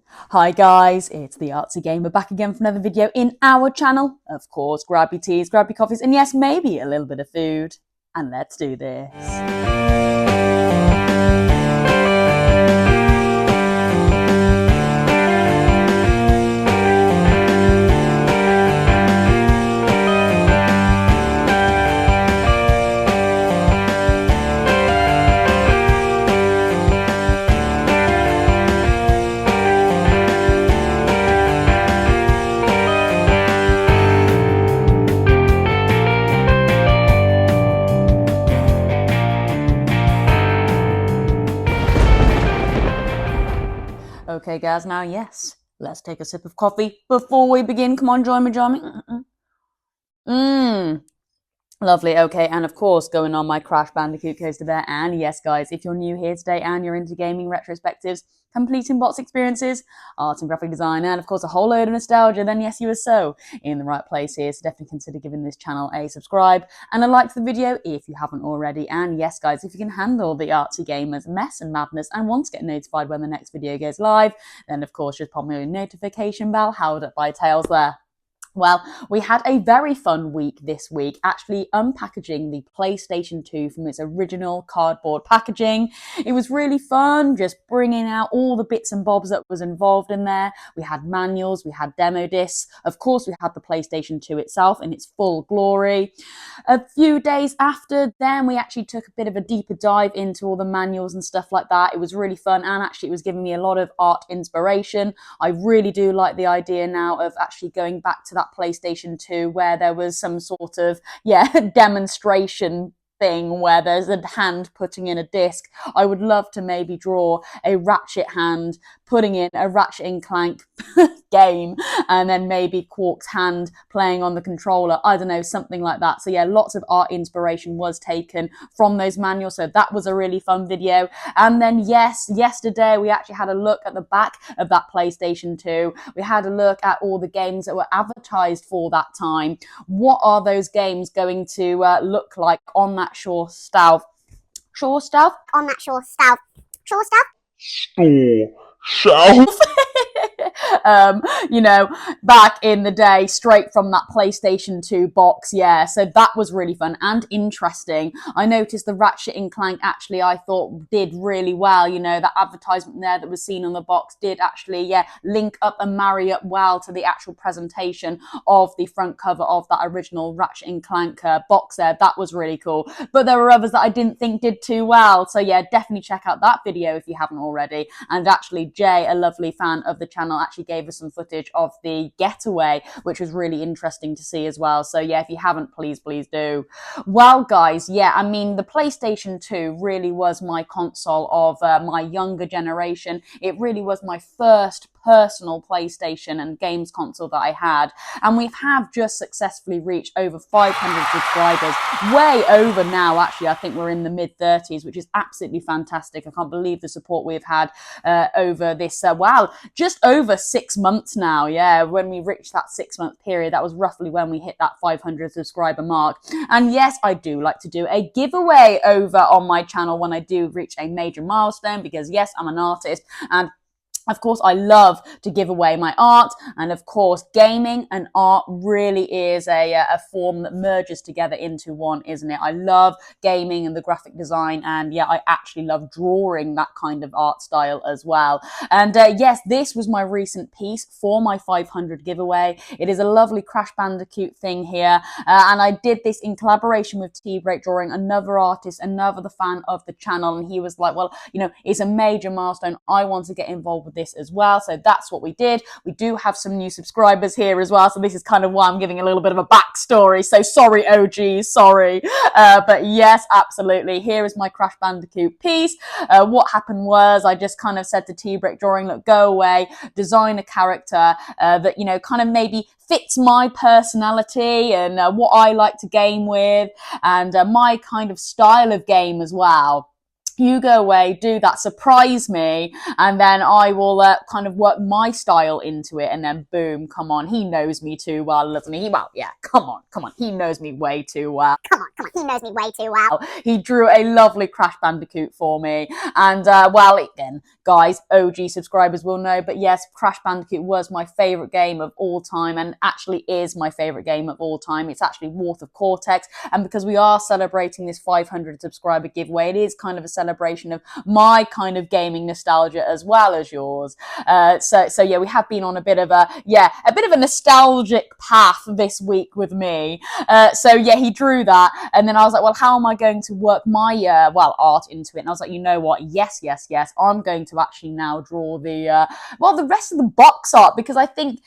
Hi guys, it's the Artsy Gamer back again for another video in our channel. Of course, grab your teas, grab your coffees, and yes, maybe a little bit of food. And let's do this. Okay guys, now yes, let's take a sip of coffee before we begin. Come on, join me. Mmm. Lovely, okay, and of course, going on my Crash Bandicoot coaster there. And yes, guys, if you're new here today and you're into gaming retrospectives, completing box experiences, art and graphic design, and of course a whole load of nostalgia, then yes, you are so in the right place here. So definitely consider giving this channel a subscribe and a like to the video if you haven't already. And yes, guys, if you can handle the Artsy Gamers mess and madness and want to get notified when the next video goes live, then of course just pop me a notification bell held up by tails there. Well, we had a very fun week this week, actually unpackaging the PlayStation 2 from its original cardboard packaging. It was really fun, just bringing out all the bits and bobs that was involved in there. We had manuals, we had demo discs. Of course, we had the PlayStation 2 itself in its full glory. A few days after then, we actually took a bit of a deeper dive into all the manuals and stuff like that. It was really fun, and actually it was giving me a lot of art inspiration. I really do like the idea now of actually going back to that PlayStation 2 where there was some sort of demonstration thing where there's a hand putting in a disc. I would love to maybe draw a Ratchet hand putting in a Ratchet and Clank game, and then maybe Quark's hand playing on the controller. I don't know, something like that. So yeah, lots of art inspiration was taken from those manuals. So that was a really fun video. And then yes, yesterday we actually had a look at the back of that PlayStation 2. We had a look at all the games that were advertised for that time. What are those games going to look like on that Shore Shelf? On that Shore Shelf. Back in the day, straight from that PlayStation 2 box. Yeah, so that was really fun and interesting. I noticed the Ratchet and Clank actually, I thought, did really well. That advertisement there that was seen on the box did actually, link up and marry up well to the actual presentation of the front cover of that original Ratchet and Clank box there. That was really cool. But there were others that I didn't think did too well. So yeah, definitely check out that video if you haven't already. And actually, Jay, a lovely fan of the channel, actually gave us some footage of the getaway, which was really interesting to see as well. So yeah, if you haven't, please do. Well, guys, the PlayStation 2 really was my console of my younger generation. It really was my first personal PlayStation and games console that I had. And we have just successfully reached over 500 subscribers, way over now. Actually, I think we're in the mid-30s, which is absolutely fantastic. I can't believe the support we've had over this, just over 6 months now. Yeah, when we reached that 6-month period, that was roughly when we hit that 500 subscriber mark. And yes, I do like to do a giveaway over on my channel when I do reach a major milestone, because yes, I'm an artist, and of course, I love to give away my art, and of course, gaming and art really is a form that merges together into one, isn't it? I love gaming and the graphic design, and yeah, I actually love drawing that kind of art style as well. And yes, this was my recent piece for my 500 giveaway. It is a lovely Crash Bandicoot thing here, and I did this in collaboration with T-Break Drawing, another artist, another fan of the channel, and he was like, well, it's a major milestone. I want to get involved with this as well. So that's what we did. We do have some new subscribers here as well. So this is kind of why I'm giving a little bit of a backstory. So sorry, OG, sorry. But yes, absolutely. Here is my Crash Bandicoot piece. What happened was I just kind of said to T-Brick Drawing, look, go away, design a character that, kind of maybe fits my personality and what I like to game with, and my kind of style of game as well. You go away, do that, surprise me, and then I will kind of work my style into it, and then boom, come on, he knows me too well, doesn't he? Well, yeah, come on, he knows me way too well. Come on, he knows me way too well. He drew a lovely Crash Bandicoot for me, and again, guys, OG subscribers will know, but yes, Crash Bandicoot was my favourite game of all time, and actually is my favourite game of all time. It's actually Wrath of Cortex, and because we are celebrating this 500 subscriber giveaway, it is kind of a celebration of my kind of gaming nostalgia as well as yours. So yeah, we have been on a bit of a nostalgic path this week with me. So yeah, he drew that, and then I was like, well, how am I going to work my art into it? And I was like, you know what? Yes. I'm going to actually now draw the rest of the box art, because I think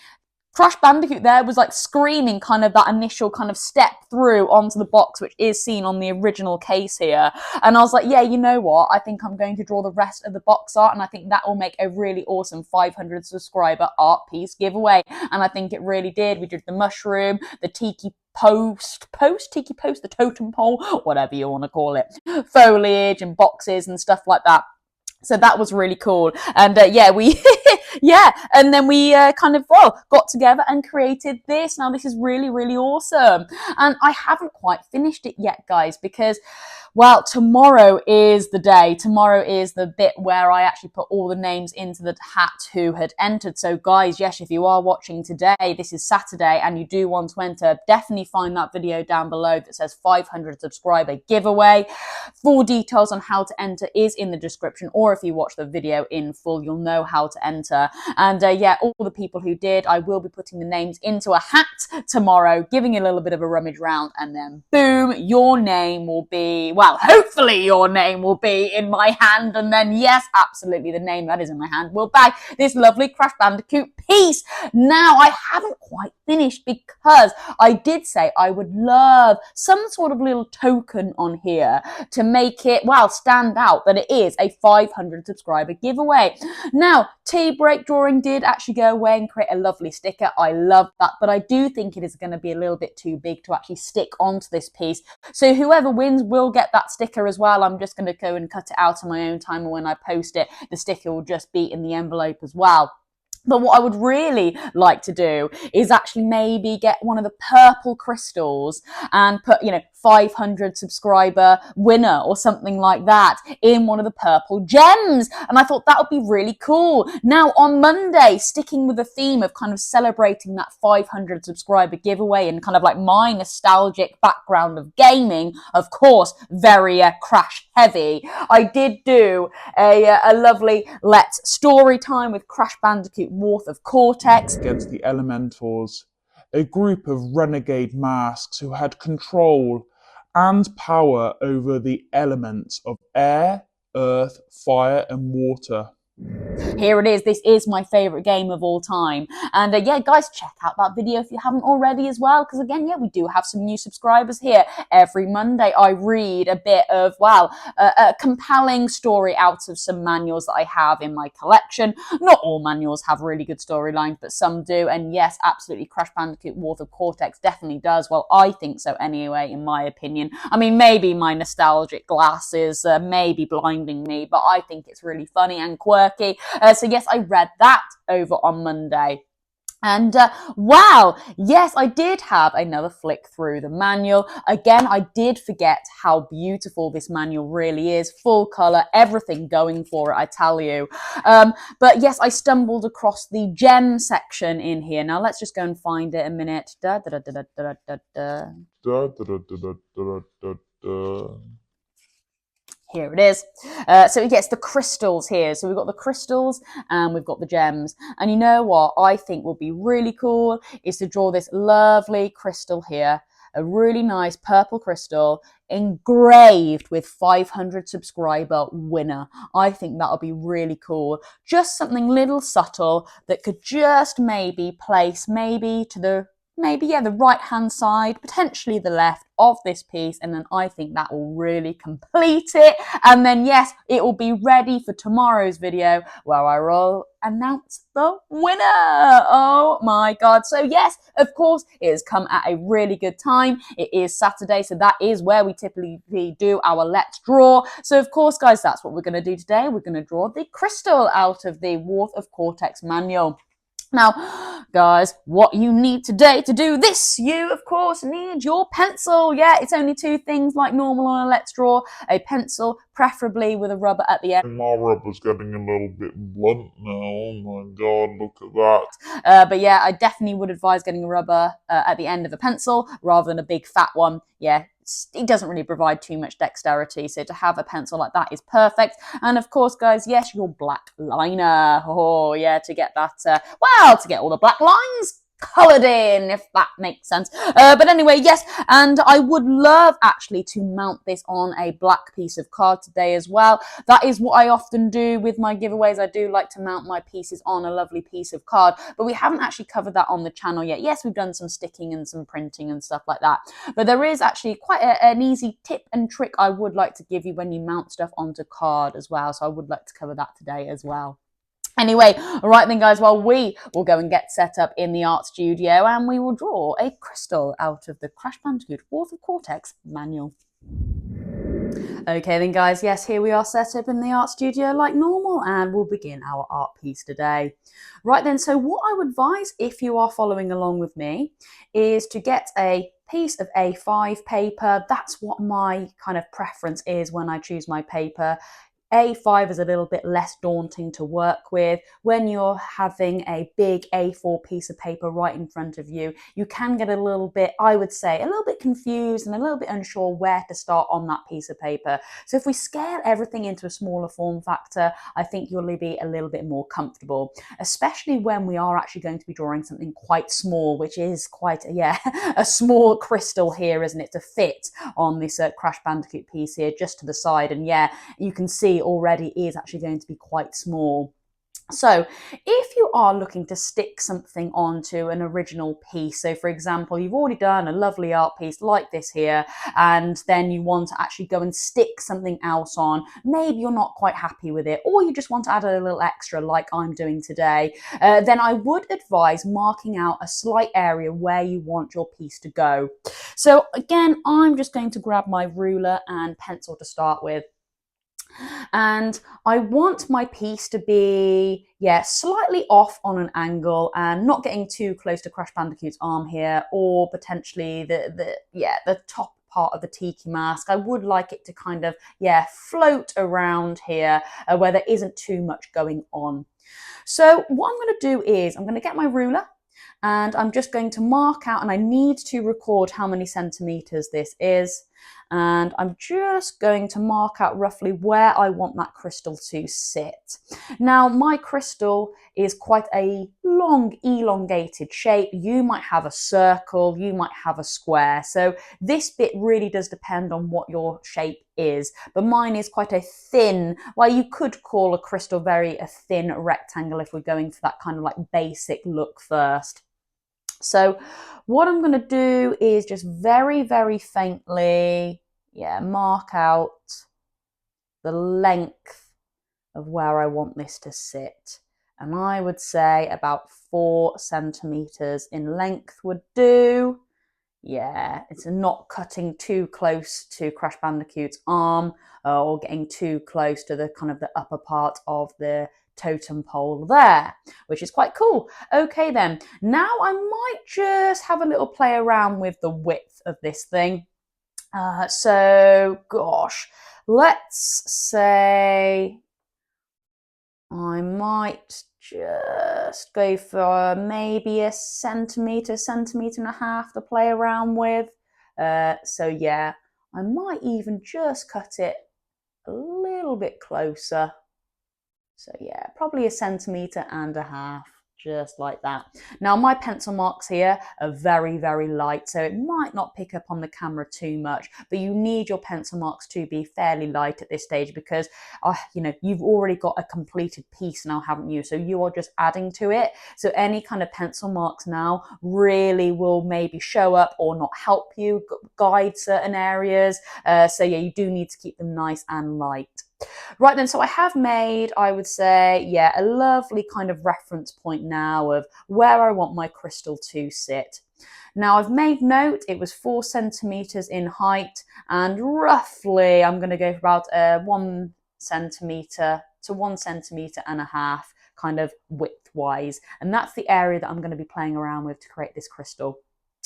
Crash Bandicoot there was like screaming kind of that initial kind of step through onto the box, which is seen on the original case here. And I was like, yeah, you know what? I think I'm going to draw the rest of the box art, and I think that will make a really awesome 500 subscriber art piece giveaway. And I think it really did. We did the mushroom, the tiki post, the totem pole, whatever you want to call it, foliage and boxes and stuff like that. So that was really cool. And we and then we got together and created this. Now this is really, really awesome. And I haven't quite finished it yet, guys, because well, tomorrow is the day. Tomorrow is the bit where I actually put all the names into the hat who had entered. So guys, yes, if you are watching today, this is Saturday, and you do want to enter, definitely find that video down below that says 500 subscriber giveaway. Full details on how to enter is in the description, or if you watch the video in full, you'll know how to enter. And all the people who did, I will be putting the names into a hat tomorrow, giving you a little bit of a rummage round, and then boom, your name will be, well, hopefully your name will be in my hand, and then yes, absolutely, the name that is in my hand will bag this lovely Crash Bandicoot piece. Now, I haven't quite finished, because I did say I would love some sort of little token on here to make it, well, stand out that it is a 500 subscriber giveaway. Now, Tea Break Drawing did actually go away and create a lovely sticker. I love that, but I do think it is going to be a little bit too big to actually stick onto this piece. So whoever wins will get that sticker as well. I'm just going to go and cut it out on my own time, and when I post it, the sticker will just be in the envelope as well. But what I would really like to do is actually maybe get one of the purple crystals and put, 500 subscriber winner or something like that in one of the purple gems. And I thought that would be really cool. Now, on Monday, sticking with the theme of kind of celebrating that 500 subscriber giveaway and kind of like my nostalgic background of gaming, of course, very Crash heavy, I did do a lovely Let's Story Time with Crash Bandicoot Wrath of Cortex. Against the Elementals, a group of renegade masks who had control and power over the elements of air, earth, fire, and water. Here it is. This is my favourite game of all time. And guys, check out that video if you haven't already as well. Because again, we do have some new subscribers here. Every Monday, I read a bit of, a compelling story out of some manuals that I have in my collection. Not all manuals have really good storylines, but some do. And yes, absolutely, Crash Bandicoot Wrath of Cortex definitely does. Well, I think so anyway, in my opinion. I mean, maybe my nostalgic glasses may be blinding me, but I think it's really funny and quirky. So yes, I read that over on Monday. And wow, yes, I did have another flick through the manual. Again, I did forget how beautiful this manual really is. Full colour, everything going for it, I tell you. But yes, I stumbled across the gem section in here. Now let's just go and find it a minute. Da, da, da, da, da, da, da. Da, da, da, da, da, da, da. Here it is. So it gets the crystals here. So we've got the crystals and we've got the gems. And you know what I think would be really cool is to draw this lovely crystal here. A really nice purple crystal engraved with 500 subscriber winner. I think that'll be really cool. Just something little subtle that could just maybe place maybe to the right hand side, potentially the left of this piece, and then I think that will really complete it. And then yes, it will be ready for tomorrow's video where I will announce the winner. Oh my god. So yes, of course, it has come at a really good time. It is Saturday, so that is where we typically do our Let's Draw. So of course, guys, that's what we're going to do today. We're going to draw the crystal out of the Wrath of Cortex manual. Now, guys, what you need today to do this, you, of course, need your pencil. Yeah, it's only two things like normal on a Let's Draw. A pencil, preferably with a rubber at the end. My rubber's getting a little bit blunt now. Oh my god, look at that. But yeah, I definitely would advise getting a rubber at the end of a pencil rather than a big fat one. Yeah, it doesn't really provide too much dexterity, so to have a pencil like that is perfect. And of course, guys, yes, your black liner. Oh yeah, to get that, to get all the black lines coloured in, if that makes sense. But anyway, yes, and I would love actually to mount this on a black piece of card today as well. That is what I often do with my giveaways. I do like to mount my pieces on a lovely piece of card, but we haven't actually covered that on the channel yet. Yes, we've done some sticking and some printing and stuff like that, but there is actually quite an easy tip and trick I would like to give you when you mount stuff onto card as well, so I would like to cover that today as well. Anyway, all right then, guys, well, we will go and get set up in the art studio and we will draw a crystal out of the Crash Bandicoot Fourth of Cortex manual. Okay then, guys, yes, here we are set up in the art studio like normal, and we'll begin our art piece today. Right then, so what I would advise, if you are following along with me, is to get a piece of A5 paper. That's what my kind of preference is when I choose my paper. A5 is a little bit less daunting to work with. When you're having a big A4 piece of paper right in front of you, you can get a little bit, I would say, a little bit confused and a little bit unsure where to start on that piece of paper. So if we scale everything into a smaller form factor, I think you'll be a little bit more comfortable, especially when we are actually going to be drawing something quite small, which is quite, a small crystal here, isn't it, to fit on this Crash Bandicoot piece here, just to the side. And yeah, you can see already is actually going to be quite small. So if you are looking to stick something onto an original piece, so for example, you've already done a lovely art piece like this here, and then you want to actually go and stick something else on, maybe you're not quite happy with it, or you just want to add a little extra like I'm doing today, then I would advise marking out a slight area where you want your piece to go. So again, I'm just going to grab my ruler and pencil to start with. And I want my piece to be, slightly off on an angle and not getting too close to Crash Bandicoot's arm here, or potentially the top part of the tiki mask. I would like it to kind of, float around here where there isn't too much going on. So what I'm going to do is I'm going to get my ruler and I'm just going to mark out, and I need to record how many centimeters this is. And I'm just going to mark out roughly where I want that crystal to sit. Now, my crystal is quite a long, elongated shape. You might have a circle, you might have a square. So this bit really does depend on what your shape is. But mine is quite a thin, well, you could call a crystal a thin rectangle if we're going for that kind of like basic look first. So what I'm going to do is just very, very faintly, mark out the length of where I want this to sit. And I would say about 4 centimeters in length would do. Yeah, it's not cutting too close to Crash Bandicoot's arm or getting too close to the kind of the upper part of the totem pole there, which is quite cool. Okay then, now I might just have a little play around with the width of this thing. So gosh, let's say I might just go for maybe a centimeter and a half to play around with. So yeah, I might even just cut it a little bit closer. So yeah, probably a centimetre and a half, just like that. Now my pencil marks here are very, very light, so it might not pick up on the camera too much, but you need your pencil marks to be fairly light at this stage because, you've already got a completed piece now, haven't you? So you are just adding to it. So any kind of pencil marks now really will maybe show up or not help you guide certain areas. So yeah, you do need to keep them nice and light. Right then, so I have made, I would say, a lovely kind of reference point now of where I want my crystal to sit. Now I've made note it was 4 centimeters in height, and roughly I'm going to go for about 1 centimeter to 1 centimeter and a half kind of width-wise. And that's the area that I'm going to be playing around with to create this crystal.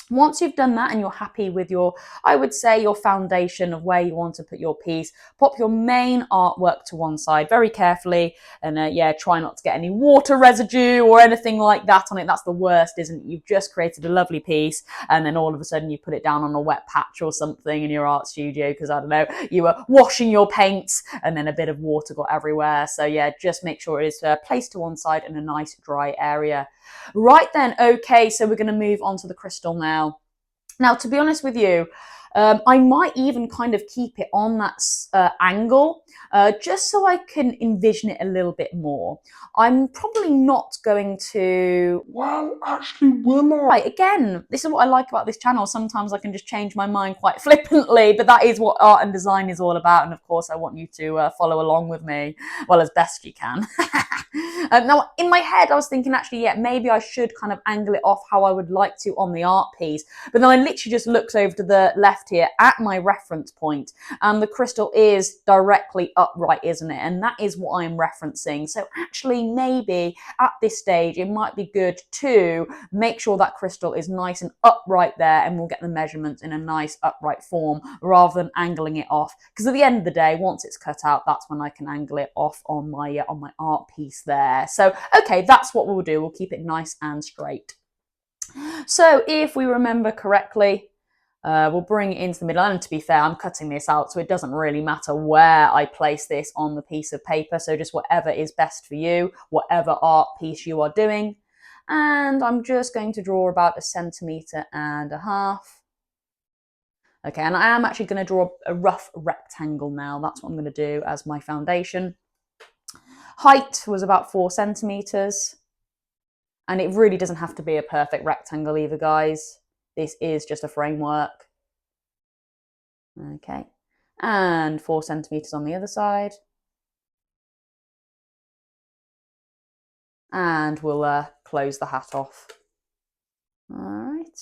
Once you've done that and you're happy with your, I would say, your foundation of where you want to put your piece, pop your main artwork to one side very carefully, and yeah, try not to get any water residue or anything like that on it. That's the worst, isn't it? You've just created a lovely piece and then all of a sudden you put it down on a wet patch or something in your art studio because, I don't know, you were washing your paints and then a bit of water got everywhere. So yeah, just make sure it is placed to one side in a nice dry area. Right then, okay, so we're going to move on to the crystal now. Now, to be honest with you, I might even kind of keep it on that angle, just so I can envision it a little bit more. I'm probably not going to... Well, actually, will I? Right, again, this is what I like about this channel. Sometimes I can just change my mind quite flippantly, but that is what art and design is all about. And of course, I want you to follow along with me, well, as best you can. Now, in my head, I was thinking, actually, yeah, maybe I should kind of angle it off how I would like to on the art piece. But then I literally just looked over to the left here at my reference point, and the crystal is directly upright, isn't it? And that is what I'm referencing. So actually, maybe at this stage, it might be good to make sure that crystal is nice and upright there, and we'll get the measurements in a nice upright form rather than angling it off. Because at the end of the day, once it's cut out, that's when I can angle it off on my art piece there. So, okay, that's what we'll do. We'll keep it nice and straight. So if we remember correctly, we'll bring it into the middle. And to be fair, I'm cutting this out, so it doesn't really matter where I place this on the piece of paper. So just whatever is best for you, whatever art piece you are doing. And I'm just going to draw about 1.5 centimeters. Okay, and I am actually going to draw a rough rectangle now. That's what I'm going to do as my foundation. Height was about 4 centimeters. And it really doesn't have to be a perfect rectangle either, guys. This is just a framework. Okay, and 4 centimeters on the other side. And we'll close the hat off. All right.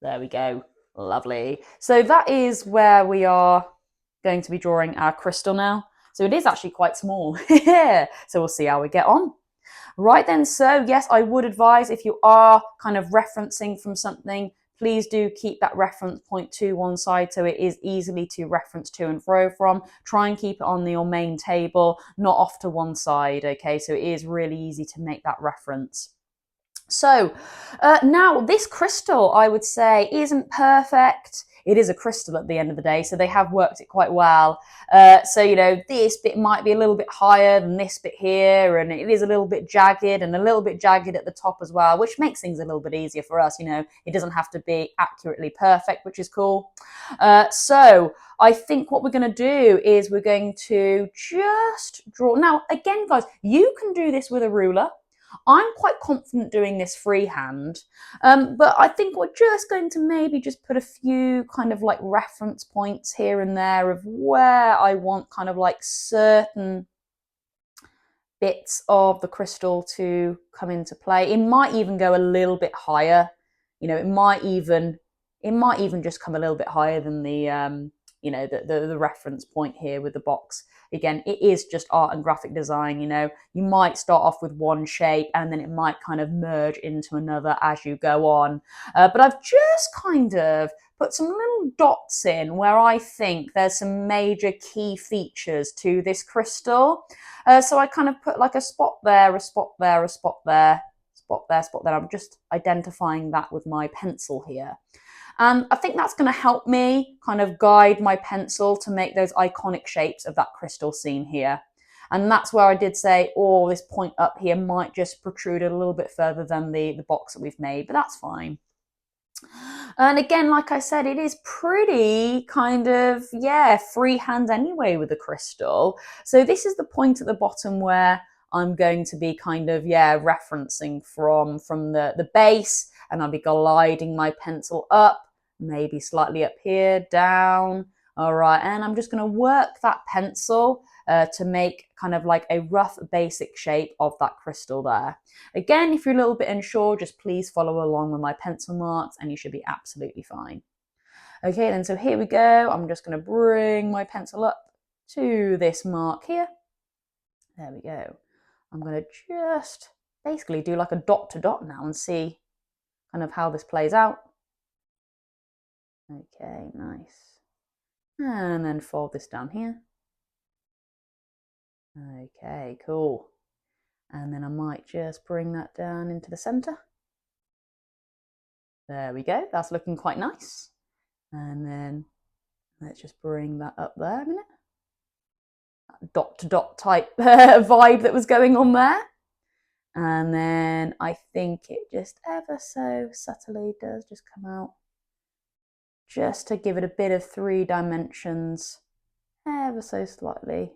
There we go. Lovely. So that is where we are going to be drawing our crystal now. So it is actually quite small. So we'll see how we get on. Right then, so yes, I would advise if you are kind of referencing from something, please do keep that reference point to one side so it is easily to reference to and fro from. Try and keep it on your main table, not off to one side, okay? So it is really easy to make that reference. So now this crystal, I would say, isn't perfect. It is a crystal at the end of the day, so they have worked it quite well. So, you know, this bit might be a little bit higher than this bit here, and it is a little bit jagged and a little bit jagged at the top as well, which makes things a little bit easier for us. You know, it doesn't have to be accurately perfect, which is cool. So I think what we're going to do is we're going to just draw. Now, again, guys, you can do this with a ruler. I'm quite confident doing this freehand, but I think we're just going to maybe just put a few kind of like reference points here and there of where I want kind of like certain bits of the crystal to come into play. It might even go a little bit higher. You know, it might even just come a little bit higher than the you know, the reference point here with the box. Again, it is just art and graphic design, you know. You might start off with one shape and then it might kind of merge into another as you go on. But I've just kind of put some little dots in where I think there's some major key features to this crystal. So I kind of put like a spot there, a spot there, a spot there, spot there, spot there. I'm just identifying that with my pencil here. And I think that's going to help me kind of guide my pencil to make those iconic shapes of that crystal scene here. And that's where I did say, oh, this point up here might just protrude a little bit further than the box that we've made, but that's fine. And again, like I said, it is pretty kind of, yeah, freehand anyway with the crystal. So this is the point at the bottom where I'm going to be kind of, yeah, referencing from the base, and I'll be gliding my pencil up, maybe slightly up here, down. All right, and I'm just going to work that pencil to make kind of like a rough basic shape of that crystal there. Again, if you're a little bit unsure, just please follow along with my pencil marks and you should be absolutely fine. Okay, then so here we go. I'm just going to bring my pencil up to this mark here. There we go. I'm going to just basically do like a dot to dot now and see kind of how this plays out. Okay, nice. And then fold this down here. Okay, cool. And then I might just bring that down into the center. There we go. That's looking quite nice. And then let's just bring that up there a minute. That dot to dot type vibe that was going on there. And then I think it just ever so subtly does just come out, just to give it a bit of 3 dimensions, ever so slightly.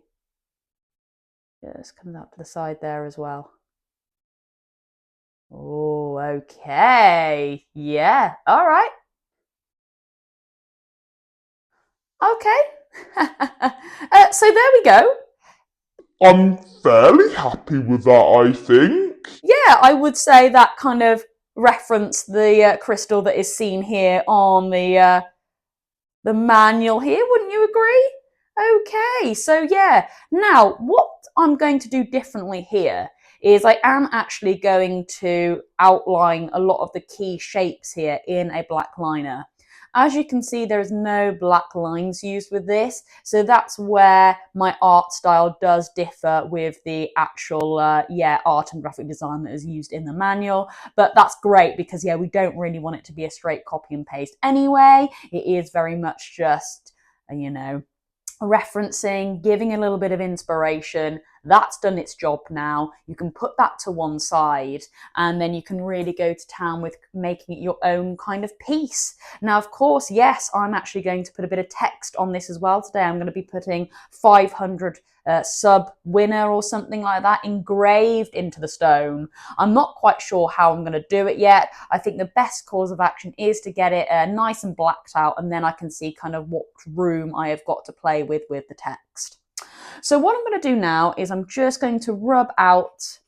Just comes out to the side there as well. Oh, okay. Yeah, all right. Okay. So there we go. I'm fairly happy with that, I think. Yeah, I would say that kind of referenced the crystal that is seen here on the manual here, wouldn't you agree? Okay, so yeah. Now, what I'm going to do differently here is I am actually going to outline a lot of the key shapes here in a black liner. As you can see, there is no black lines used with this, so that's where my art style does differ with the actual, art and graphic design that is used in the manual. But that's great because, yeah, we don't really want it to be a straight copy and paste anyway. It is very much just, referencing, giving a little bit of inspiration. That's done its job now. You can put that to one side and then you can really go to town with making it your own kind of piece. Now, of course, yes, I'm actually going to put a bit of text on this as well today. I'm going to be putting 500 sub winner or something like that engraved into the stone. I'm not quite sure how I'm going to do it yet. I think the best course of action is to get it nice and blacked out, and then I can see kind of what room I have got to play with the text. So what I'm going to do now is I'm just going to rub out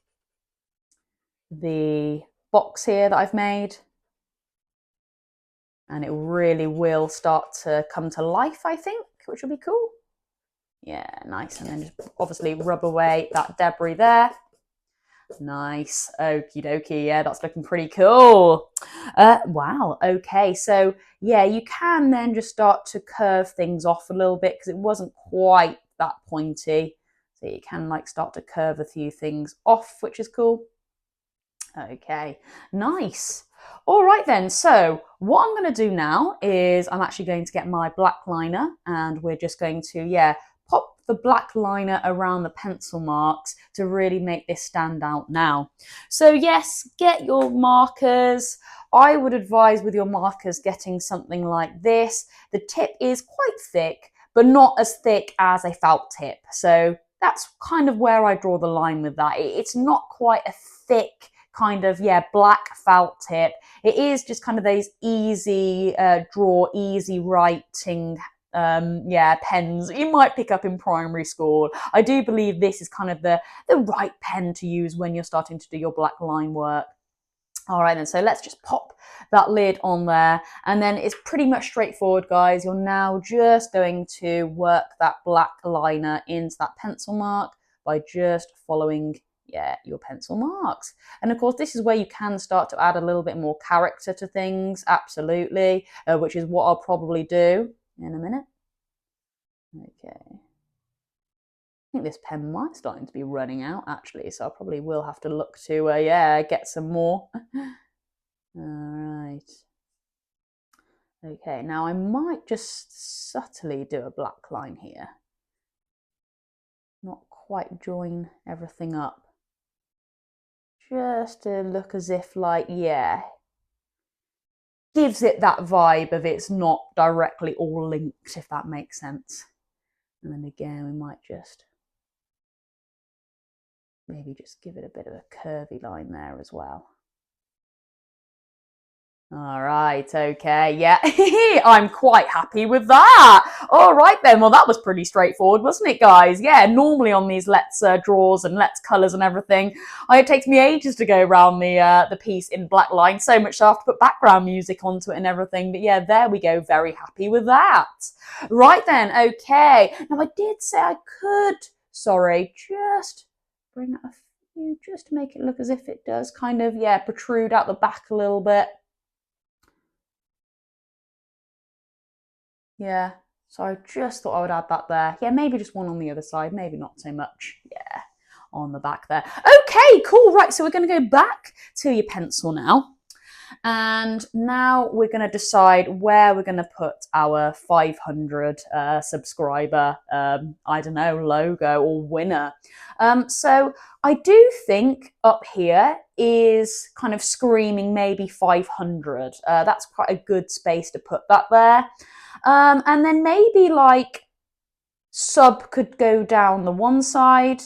the box here that I've made, and it really will start to come to life, I think, which will be cool. Yeah, nice. And then just obviously rub away that debris there. Nice. Okie dokie. Yeah, that's looking pretty cool. Wow. Okay. So yeah, you can then just start to curve things off a little bit because it wasn't quite that pointy. So you can like start to curve a few things off, which is cool. Okay. Nice. All right then. So what I'm going to do now is I'm actually going to get my black liner and we're just going to, pop the black liner around the pencil marks to really make this stand out now. So yes, get your markers. I would advise with your markers getting something like this. The tip is quite thick, but not as thick as a felt tip. So that's kind of where I draw the line with that. It's not quite a thick kind of, black felt tip. It is just kind of those easy draw, easy writing pens you might pick up in primary school. I do believe this is kind of the right pen to use when you're starting to do your black line work. All right then, so let's just pop that lid on there and then it's pretty much straightforward, guys. You're now just going to work that black liner into that pencil mark by just following your pencil marks. And of course, this is where you can start to add a little bit more character to things, absolutely, which is what I'll probably do in a minute. Okay. I think this pen might starting to be running out actually, so I probably will have to look to get some more. All right. Okay, now I might just subtly do a black line here. Not quite join everything up. Just to look as if gives it that vibe of it's not directly all linked, if that makes sense. And then again, we might just maybe just give it a bit of a curvy line there as well. All right, okay, yeah, I'm quite happy with that. All right then, well that was pretty straightforward, wasn't it, guys? Yeah, normally on these Let's draws and Let's colours and everything, it takes me ages to go around the piece in black line, so much so I have to put background music onto it and everything, but yeah, there we go, very happy with that. Right then, okay, now I did say I could, just bring a few just to make it look as if it does kind of, yeah, protrude out the back a little bit. Yeah, so I just thought I would add that there. Yeah, maybe just one on the other side, maybe not so much. Yeah, on the back there. Okay, cool. Right, so we're going to go back to your pencil now. And now we're going to decide where we're going to put our 500 subscriber, I don't know, logo or winner. So I do think up here is kind of screaming maybe 500. That's quite a good space to put that there. And then maybe like sub could go down the one side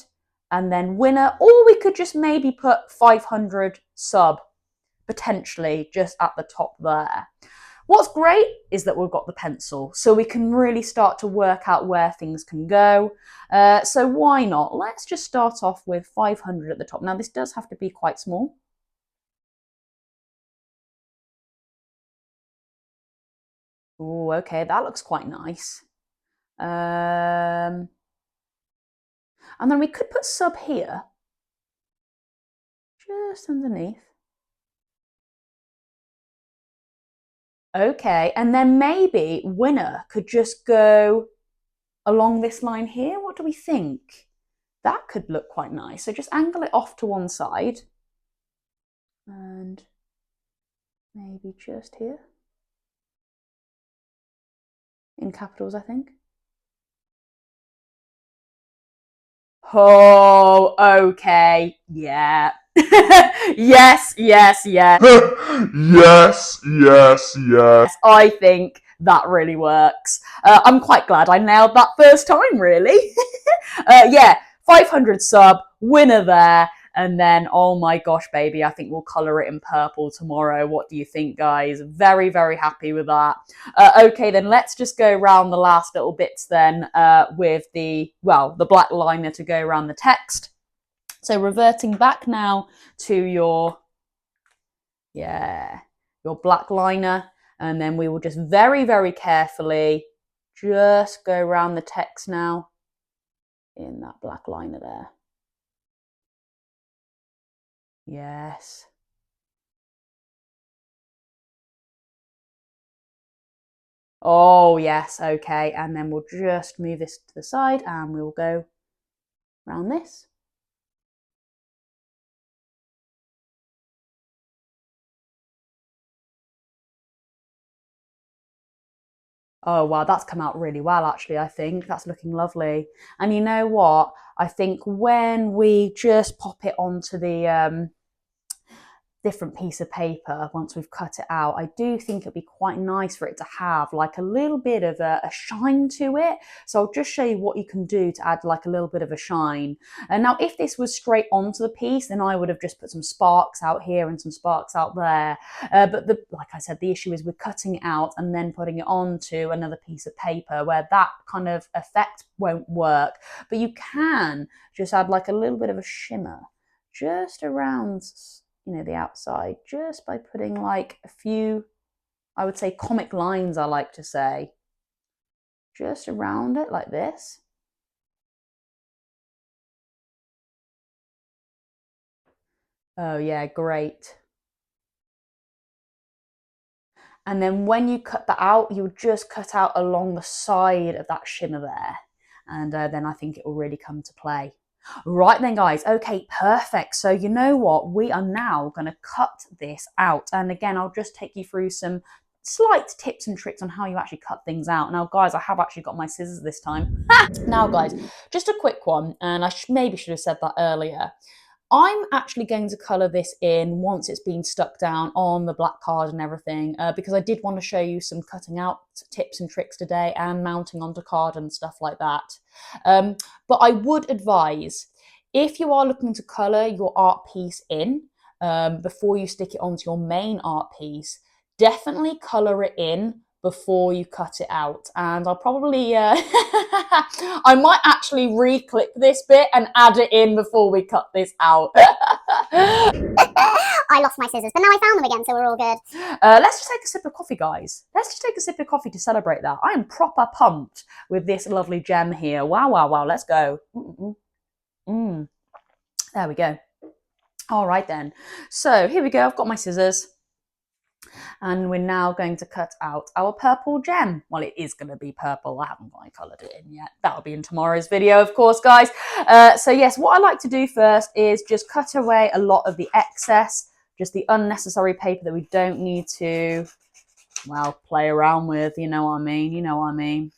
and then winner, or we could just maybe put 500 sub potentially just at the top there. What's great is that we've got the pencil, so we can really start to work out where things can go. So why not? Let's just start off with 500 at the top. Now this does have to be quite small. Oh, okay, that looks quite nice. And then we could put sub here, just underneath. Okay, and then maybe winner could just go along this line here. What do we think? That could look quite nice. So just angle it off to one side and maybe just here in capitals, I think. Oh, okay. Yeah. Yes, yes, yes. Yes, yes, yes. I think that really works. I'm quite glad I nailed that first time, really. Yeah, 500 sub, winner there. And then, oh my gosh, baby, I think we'll colour it in purple tomorrow. What do you think, guys? Very, very happy with that. Okay, then let's just go around the last little bits then with the black liner to go around the text. So reverting back now to your black liner. And then we will just very, very carefully just go around the text now in that black liner there. Yes. Oh, yes. Okay. And then we'll just move this to the side and we'll go around this. Oh, wow, that's come out really well, actually, I think. That's looking lovely. And you know what? I think when we just pop it onto the different piece of paper, once we've cut it out, I do think it'd be quite nice for it to have like a little bit of a shine to it. So I'll just show you what you can do to add like a little bit of a shine. And now if this was straight onto the piece, then I would have just put some sparks out here and some sparks out there. But like I said, the issue is we're cutting it out and then putting it onto another piece of paper where that kind of effect won't work. But you can just add like a little bit of a shimmer just around, you know, the outside, just by putting like a few, I would say, comic lines, I like to say, just around it like this. Oh yeah, great. And then when you cut that out, you'll just cut out along the side of that shimmer there. And then I think it will really come to play. Right then, guys. Okay, perfect. So you know what? We are now going to cut this out. And again, I'll just take you through some slight tips and tricks on how you actually cut things out. Now, guys, I have actually got my scissors this time. Now, guys, just a quick one. And I maybe should have said that earlier. I'm actually going to colour this in once it's been stuck down on the black card and everything, because I did want to show you some cutting out tips and tricks today and mounting onto card and stuff like that. But I would advise, if you are looking to colour your art piece in before you stick it onto your main art piece, definitely colour it in before you cut it out. And I'll probably, I might actually re-clip this bit and add it in before we cut this out. I lost my scissors, but now I found them again, so we're all good. Let's just take a sip of coffee, guys. Let's just take a sip of coffee to celebrate that. I am proper pumped with this lovely gem here. Wow, wow, wow. Let's go. There we go. All right then. So here we go. I've got my scissors. And we're now going to cut out our purple gem. Well, it is going to be purple. I haven't quite coloured it in yet. That'll be in tomorrow's video, of course, guys. So yes, what I like to do first is just cut away a lot of the excess, just the unnecessary paper that we don't need to, well, play around with. You know what I mean? You know what I mean.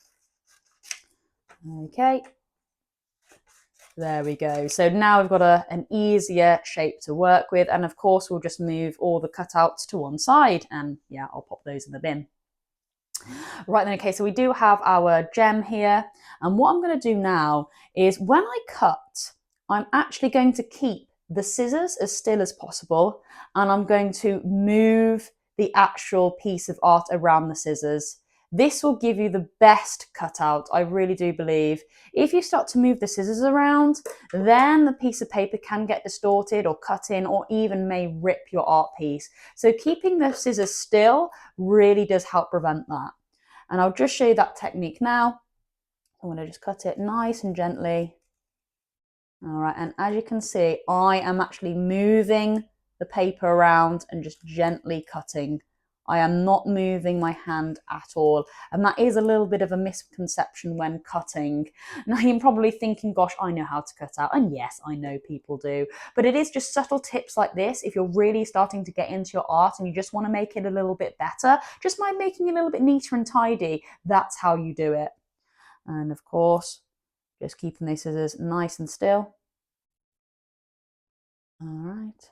Okay. There we go. So now we've got an easier shape to work with. And of course, we'll just move all the cutouts to one side. And yeah, I'll pop those in the bin. Right then, okay, so we do have our gem here. And what I'm going to do now is when I cut, I'm actually going to keep the scissors as still as possible. And I'm going to move the actual piece of art around the scissors. This will give you the best cutout, I really do believe. If you start to move the scissors around, then the piece of paper can get distorted or cut in or even may rip your art piece. So keeping the scissors still really does help prevent that. And I'll just show you that technique now. I'm going to just cut it nice and gently. All right, and as you can see, I am actually moving the paper around and just gently cutting. I am not moving my hand at all. And that is a little bit of a misconception when cutting. Now you're probably thinking, gosh, I know how to cut out. And yes, I know people do. But it is just subtle tips like this. If you're really starting to get into your art and you just want to make it a little bit better, just by making it a little bit neater and tidy, that's how you do it. And of course, just keeping these scissors nice and still. All right.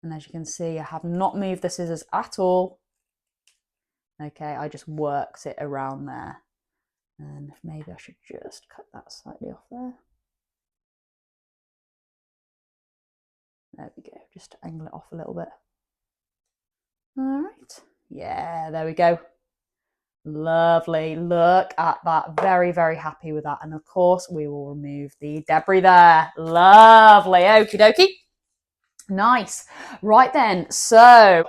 And as you can see, I have not moved the scissors at all. Okay, I just worked it around there. And maybe I should just cut that slightly off there. There we go, just angle it off a little bit. All right, yeah, there we go. Lovely, look at that, very, very happy with that. And of course, we will remove the debris there. Lovely, okie dokie. Nice. Right then, so...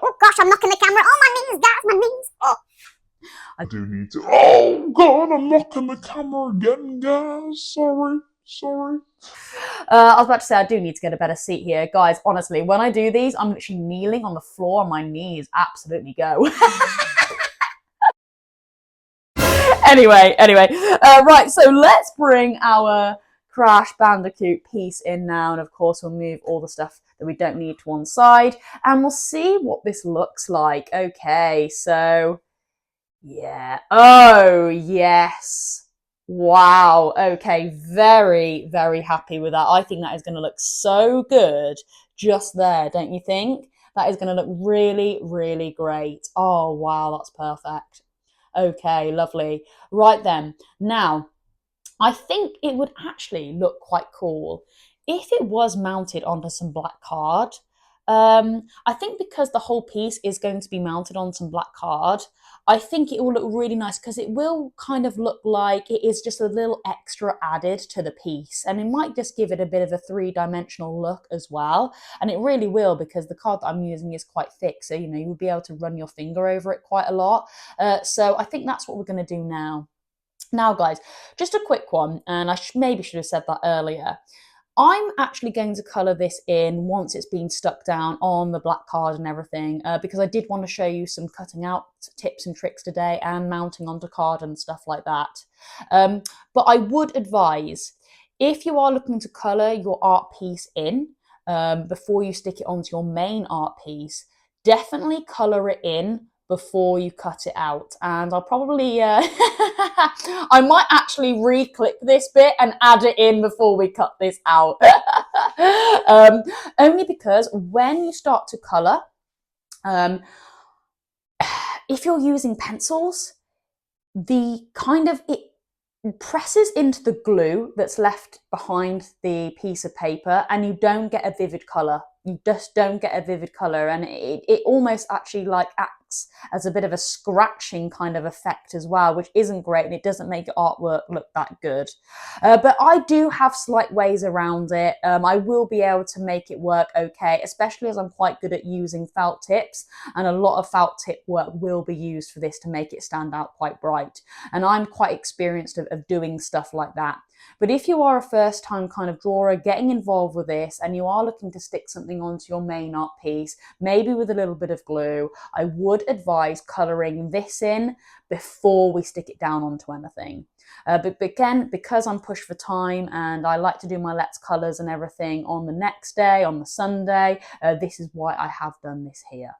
Oh gosh, I'm knocking the camera. Oh, my knees, guys, my knees. Oh. I do need to. Oh God, I'm knocking the camera again, guys. Sorry. I was about to say I do need to get a better seat here. Guys, honestly, when I do these, I'm literally kneeling on the floor and my knees absolutely go. Anyway, right, so let's bring our Crash Bandicoot piece in now, and of course we'll move all the stuff that we don't need to one side, and we'll see what this looks like. Okay, so yeah, oh yes, wow, okay, very, very happy with that. I think that is going to look so good just there, don't you think? That is going to look really, really great. Oh wow, that's perfect. Okay, lovely. Right then, now, I think it would actually look quite cool if it was mounted onto some black card. I think because the whole piece is going to be mounted on some black card, I think it will look really nice because it will kind of look like it is just a little extra added to the piece, and it might just give it a bit of a three-dimensional look as well. And it really will, because the card that I'm using is quite thick, so you know you'll be able to run your finger over it quite a lot. So I think that's what we're going to do now. Now, guys, just a quick one, and I maybe should have said that earlier. I'm actually going to colour this in once it's been stuck down on the black card and everything, because I did want to show you some cutting out tips and tricks today and mounting onto card and stuff like that. But I would advise, if you are looking to colour your art piece in before you stick it onto your main art piece, definitely colour it in before you cut it out. And I'll probably, I might actually re-clip this bit and add it in before we cut this out. Only because when you start to colour, if you're using pencils, the kind of, it presses into the glue that's left behind the piece of paper, and you don't get a vivid colour. You just don't get a vivid colour, and it almost actually like acts as a bit of a scratching kind of effect as well, which isn't great, and it doesn't make your artwork look that good. But I do have slight ways around it. I will be able to make it work okay, especially as I'm quite good at using felt tips, and a lot of felt tip work will be used for this to make it stand out quite bright. And I'm quite experienced of doing stuff like that. But if you are a first time kind of drawer getting involved with this and you are looking to stick something onto your main art piece, maybe with a little bit of glue, I would advise colouring this in before we stick it down onto anything. But again, because I'm pushed for time and I like to do my Let's Colours and everything on the next day, on the Sunday, this is why I have done this here.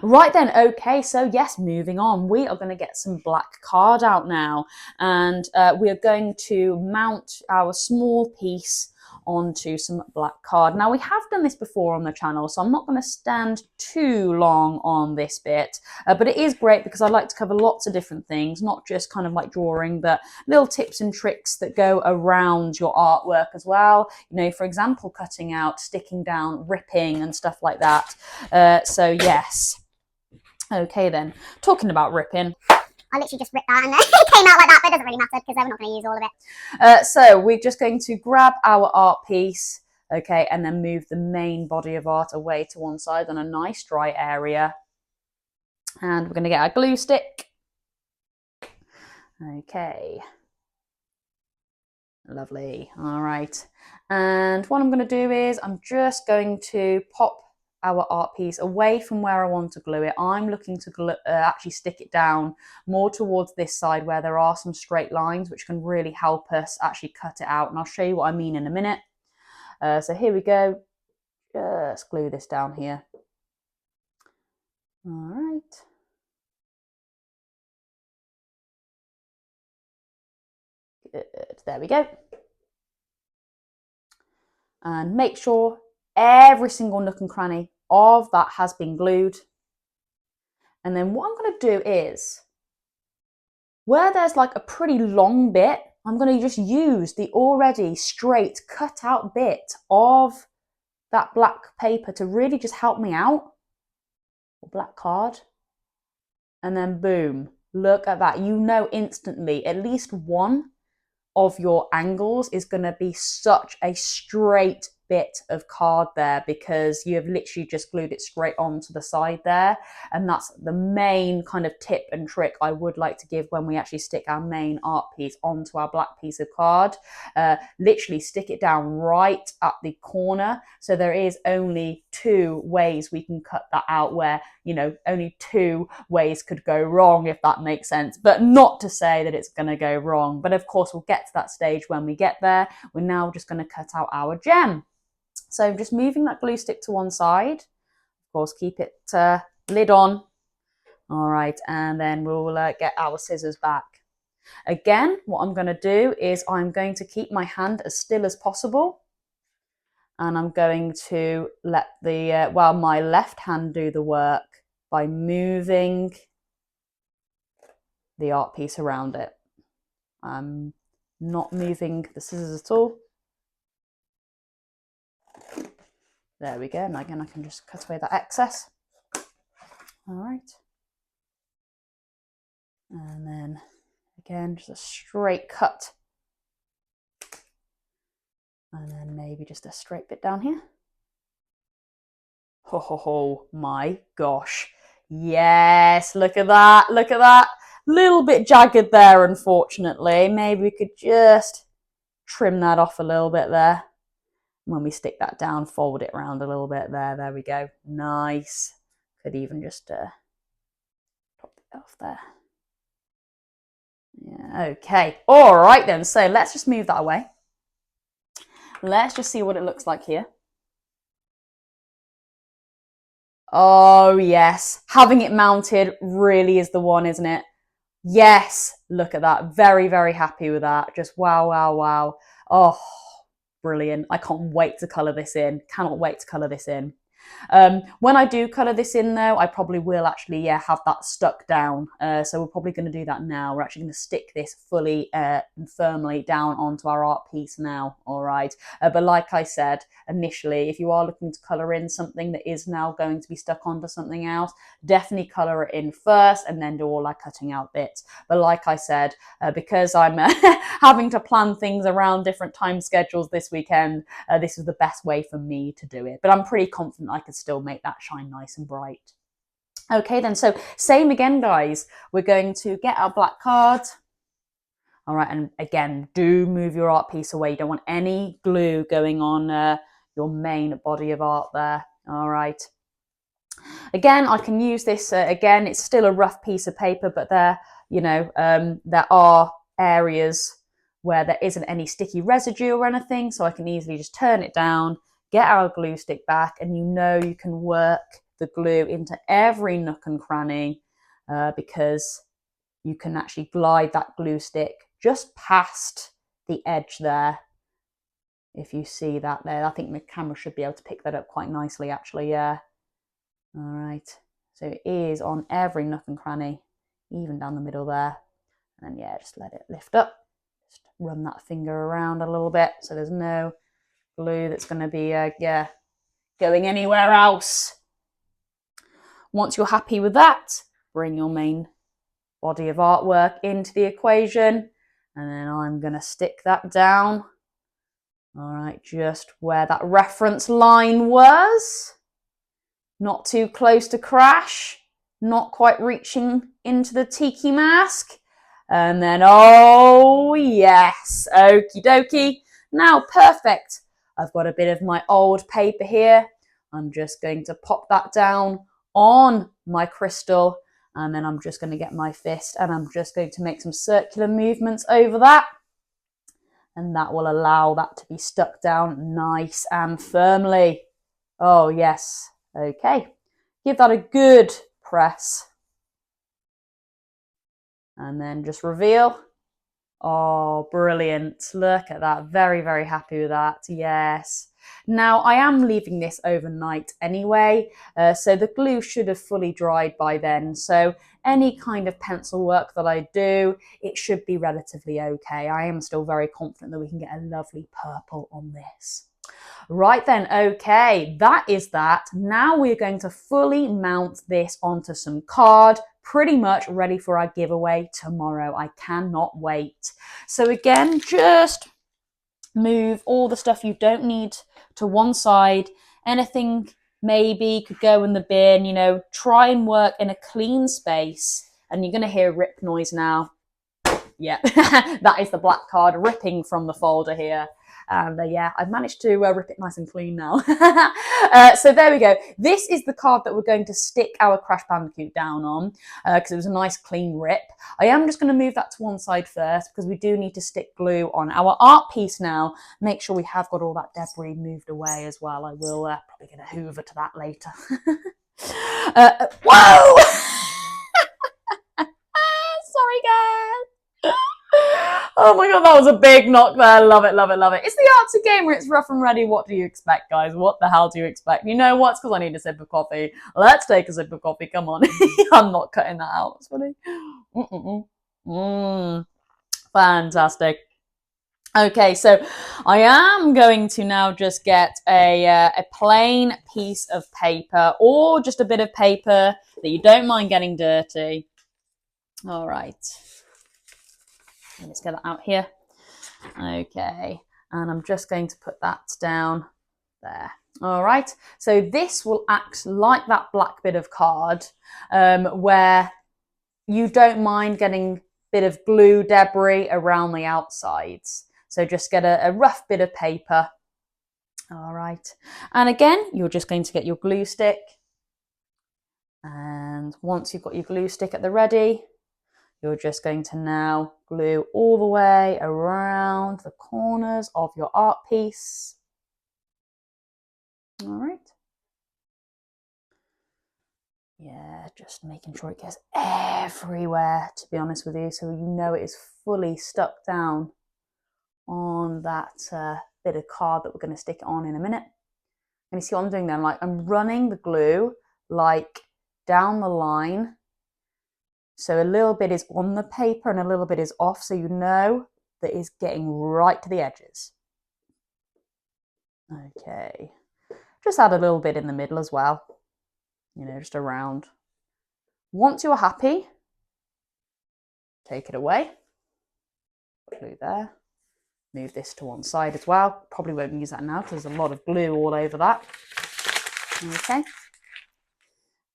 Right then, okay, so yes, moving on. We are going to get some black card out now, and we are going to mount our small piece onto some black card. Now, we have done this before on the channel, so I'm not going to stand too long on this bit, but it is great because I like to cover lots of different things, not just kind of like drawing, but little tips and tricks that go around your artwork as well. You know, for example, cutting out, sticking down, ripping and stuff like that. So yes. Okay then, talking about ripping. I literally just ripped that and it came out like that, but it doesn't really matter because we're not going to use all of it. So we're just going to grab our art piece, okay, and then move the main body of art away to one side on a nice dry area. And we're going to get our glue stick. Okay. Lovely. All right. And what I'm going to do is I'm just going to pop our art piece away from where I want to glue it. I'm looking to glue, actually stick it down more towards this side where there are some straight lines, which can really help us actually cut it out. And I'll show you what I mean in a minute. So here we go. Just glue this down here. All right. Good. There we go. And make sure every single nook and cranny of that has been glued. And then what I'm going to do is, where there's like a pretty long bit, I'm going to just use the already straight cut out bit of that black paper to really just help me out, or black card. And then boom, look at that. You know instantly at least one of your angles is going to be such a straight bit of card there because you have literally just glued it straight onto the side there. And that's the main kind of tip and trick I would like to give when we actually stick our main art piece onto our black piece of card. Literally stick it down right at the corner, so there is only two ways we can cut that out, where, you know, only two ways could go wrong, if that makes sense. But not to say that it's going to go wrong, but of course we'll get to that stage when we get there. We're now just going to cut out our gem. So just moving that glue stick to one side, of course keep it lid on. All right, and then we'll get our scissors back. Again, what I'm going to do is I'm going to keep my hand as still as possible, and I'm going to let the my left hand do the work by moving the art piece around it. I'm not moving the scissors at all. There we go. And again, I can just cut away that excess. All right. And then again, just a straight cut. And then maybe just a straight bit down here. Oh my gosh. Yes, look at that. Look at that. Little bit jagged there, unfortunately. Maybe we could just trim that off a little bit there. When we stick that down, fold it around a little bit there. There we go. Nice. Could even just pop it off there. Yeah, okay. All right then. So let's just move that away. Let's just see what it looks like here. Oh yes, having it mounted really is the one, isn't it? Yes, look at that. Very, very happy with that. Just wow, wow, wow. Oh, brilliant. I can't wait to colour this in. Cannot wait to colour this in. When I do colour this in though, I probably will actually have that stuck down. So we're probably going to do that now. We're actually going to stick this fully and firmly down onto our art piece now. All right. But like I said initially, if you are looking to colour in something that is now going to be stuck onto something else, definitely colour it in first and then do all that cutting out bits. But like I said, because I'm having to plan things around different time schedules this weekend, this was the best way for me to do it. But I'm pretty confident I could still make that shine nice and bright. Okay then, so same again guys, we're going to get our black card. All right, and again, do move your art piece away. You don't want any glue going on your main body of art there. All right. Again, I can use this, again, it's still a rough piece of paper, but there are areas where there isn't any sticky residue or anything, so I can easily just turn it down, get our glue stick back, and you can work the glue into every nook and cranny because you can actually glide that glue stick just past the edge there. If you see that there, I think my camera should be able to pick that up quite nicely actually, yeah. All right, so it is on every nook and cranny, even down the middle there. And then just let it lift up. Just run that finger around a little bit so there's no glue that's going to be going anywhere else. Once you're happy with that, bring your main body of artwork into the equation, and then I'm going to stick that down. All right, just where that reference line was. Not too close to crash, not quite reaching into the tiki mask. And then, oh yes, okie dokie. Now, perfect. I've got a bit of my old paper here. I'm just going to pop that down on my crystal, and then I'm just going to get my fist and I'm just going to make some circular movements over that. And that will allow that to be stuck down nice and firmly. Oh yes, okay. Give that a good press. And then just reveal. Oh, brilliant. Look at that. Very, very happy with that. Yes. Now, I am leaving this overnight anyway, so the glue should have fully dried by then. So any kind of pencil work that I do, it should be relatively okay. I am still very confident that we can get a lovely purple on this. Right then, okay, that is that. Now we're going to fully mount this onto some card, pretty much ready for our giveaway tomorrow. I cannot wait. So again, just move all the stuff you don't need to one side. Anything maybe could go in the bin, try and work in a clean space. And you're going to hear a rip noise now. Yeah, that is the black card ripping from the folder here. And I've managed to rip it nice and clean now. So there we go. This is the card that we're going to stick our Crash Bandicoot down on because it was a nice clean rip. I am just going to move that to one side first because we do need to stick glue on our art piece now. Make sure we have got all that debris moved away as well. I will probably get a hoover to that later. Whoa! Sorry, guys. Oh my god, that was a big knock there. Love it, love it, love it. It's the Arctic Gamer. It's rough and ready. What do you expect, guys? What the hell do you expect? You know what? It's because I need a sip of coffee. Let's take a sip of coffee. Come on. I'm not cutting that out. It's funny. Fantastic. Okay, so I am going to now just get a plain piece of paper or just a bit of paper that you don't mind getting dirty. All right. Let's get that out here. Okay, and I'm just going to put that down there. All right, so this will act like that black bit of card where you don't mind getting a bit of glue debris around the outsides. So just get a rough bit of paper. All right, and again, you're just going to get your glue stick. And once you've got your glue stick at the ready, you're just going to now glue all the way around the corners of your art piece. All right. Yeah, just making sure it gets everywhere, to be honest with you, so you know it is fully stuck down on that bit of card that we're going to stick it on in a minute. And you see what I'm doing then? Like I'm running the glue like down the line. So a little bit is on the paper and a little bit is off, so you know that it's getting right to the edges. Okay. Just add a little bit in the middle as well. You know, just around. Once you're happy, take it away. Glue there. Move this to one side as well. Probably won't use that now because there's a lot of glue all over that. Okay.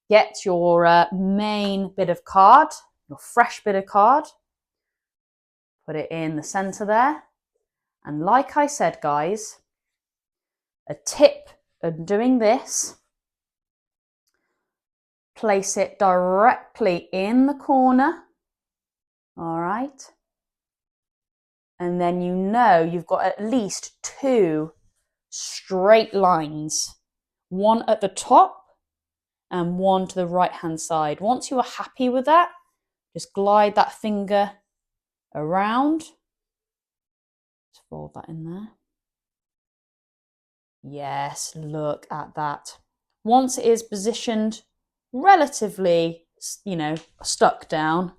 Get your main bit of card, your fresh bit of card. Put it in the center there. And like I said, guys, a tip of doing this, place it directly in the corner. All right. And then you know you've got at least 2 straight lines, one at the top and one to the right hand side. Once you are happy with that, just glide that finger around. Just fold that in there. Yes, look at that. Once it is positioned relatively, you know, stuck down,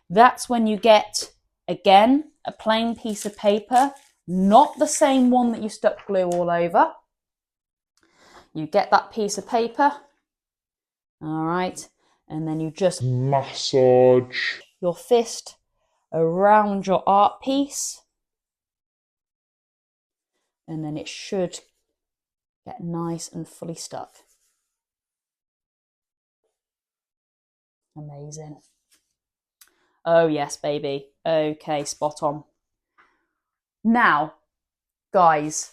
that's when you get, again, a plain piece of paper, not the same one that you stuck glue all over. You get that piece of paper, all right, and then you just massage your fist around your art piece, and then it should get nice and fully stuck. Amazing. Oh yes, baby. Okay, spot on. Now, guys,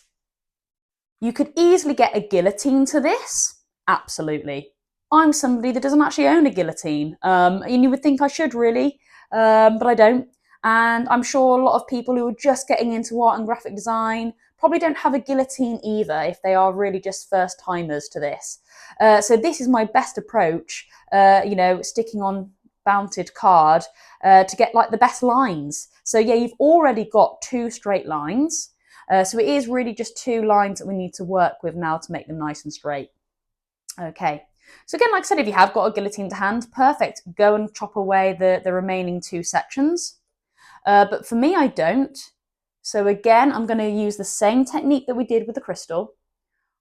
you could easily get a guillotine to this. Absolutely. I'm somebody that doesn't actually own a guillotine. And you would think I should really, but I don't. And I'm sure a lot of people who are just getting into art and graphic design probably don't have a guillotine either if they are really just first timers to this. So this is my best approach, you know, sticking on bounded card to get like the best lines. So yeah, you've already got 2 straight lines. So it is really just 2 lines that we need to work with now to make them nice and straight. Okay, so again, like I said, if you have got a guillotine to hand, perfect. Go and chop away the remaining 2 sections. But for me, I don't. So again, I'm going to use the same technique that we did with the crystal.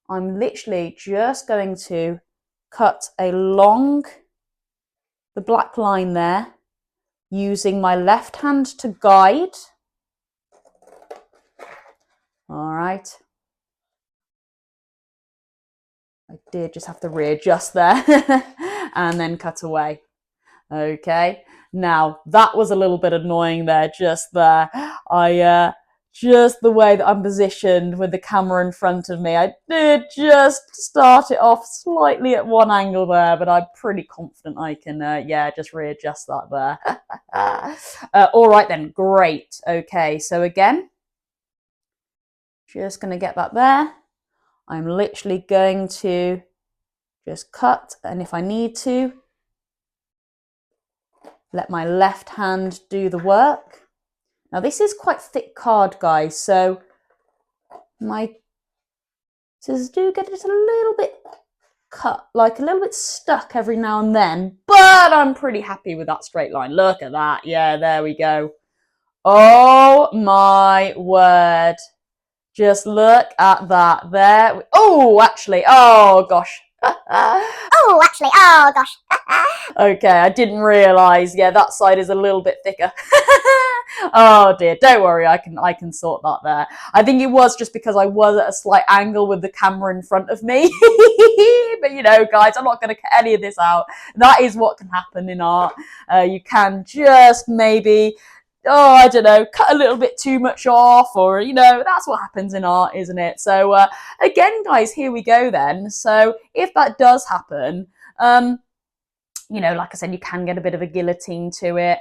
I'm literally just going to cut along the black line there, using my left hand to guide. All right. I did just have to readjust there and then cut away. Okay. Now that was a little bit annoying there, just there. Just the way that I'm positioned with the camera in front of me, I did just start it off slightly at one angle there, but I'm pretty confident I can, yeah, just readjust that there. All right then, great. Okay, so again, just going to get that there. I'm literally going to just cut, and if I need to, let my left hand do the work. Now this is quite thick card, guys, so my scissors do get just a little bit cut, like a little bit stuck every now and then, but I'm pretty happy with that straight line. Look at that. Yeah, there we go. Oh my word. Just look at that there. Oh, actually, oh gosh. Oh, actually, oh gosh. Okay, I didn't realise. Yeah, that side is a little bit thicker. Oh dear, don't worry, I can sort that there. I think it was just because I was at a slight angle with the camera in front of me. But you know, guys, I'm not going to cut any of this out. That is what can happen in art. You can just maybe, oh, I don't know, cut a little bit too much off, or, you know, that's what happens in art, isn't it? So again, guys, here we go then. So if that does happen, you know, like I said, you can get a bit of a guillotine to it.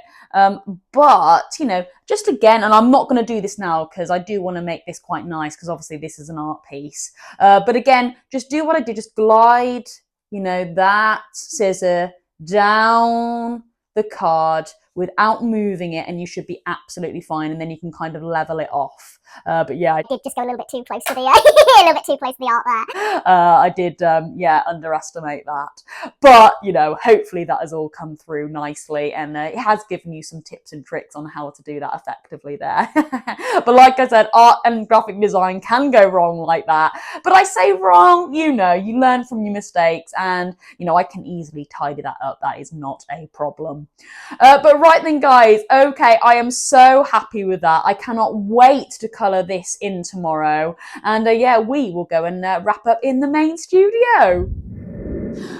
But, you know, just again, and I'm not going to do this now because I do want to make this quite nice because obviously this is an art piece. But again, just do what I did. Just glide, you know, that scissor down the card without moving it, and you should be absolutely fine, and then you can kind of level it off. But yeah, I did just go a little bit too close to the a little bit too close to the art there. I did underestimate that, but you know, hopefully that has all come through nicely, and it has given you some tips and tricks on how to do that effectively there. But like I said, art and graphic design can go wrong like that, but I say wrong, you know, you learn from your mistakes, and you know, I can easily tidy that up. That is not a problem. But right then, guys, okay, I am so happy with that. I cannot wait to colour this in tomorrow, and yeah, we will go and wrap up in the main studio.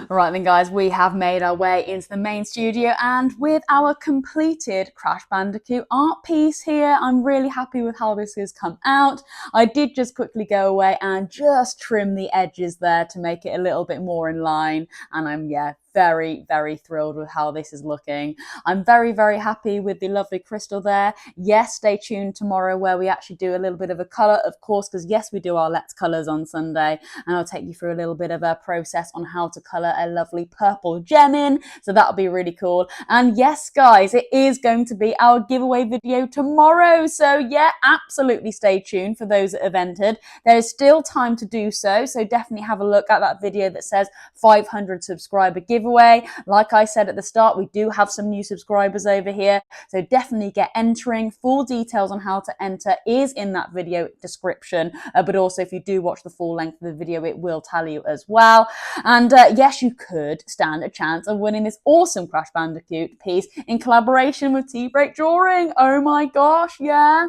Right then, guys, we have made our way into the main studio, and with our completed Crash Bandicoot art piece here, I'm really happy with how this has come out. I did just quickly go away and just trim the edges there to make it a little bit more in line, and I'm, yeah, very, very thrilled with how this is looking. I'm very, very happy with the lovely crystal there. Yes, stay tuned tomorrow where we actually do a little bit of a colour, of course, because yes, we do our Let's Colours on Sunday, and I'll take you through a little bit of a process on how to colour a lovely purple gem in, so that'll be really cool. And yes, guys, it is going to be our giveaway video tomorrow, so yeah, absolutely stay tuned for those that have entered. There is still time to do so, so definitely have a look at that video that says 500 subscriber giveaway. Like I said at the start, we do have some new subscribers over here, so definitely get entering. Full details on how to enter is in that video description, but also if you do watch the full length of the video, it will tell you as well. And yes, you could stand a chance of winning this awesome Crash Bandicoot piece in collaboration with T-Break Drawing. Oh my gosh, yeah.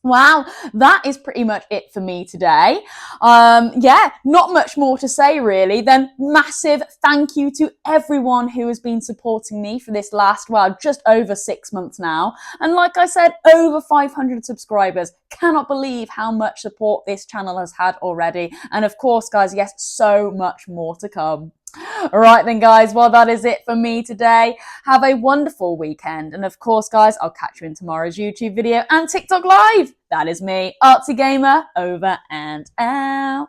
Wow, that is pretty much it for me today. Yeah, not much more to say really. Then massive thank you to everyone who has been supporting me for this last, well, just over 6 months now. And like I said, over 500 subscribers. Cannot believe how much support this channel has had already. And of course, guys, yes, so much more to come. All right then, guys, well, that is it for me today. Have a wonderful weekend, and of course, guys, I'll catch you in tomorrow's YouTube video and TikTok live. That is me, Artsy Gamer, over and out.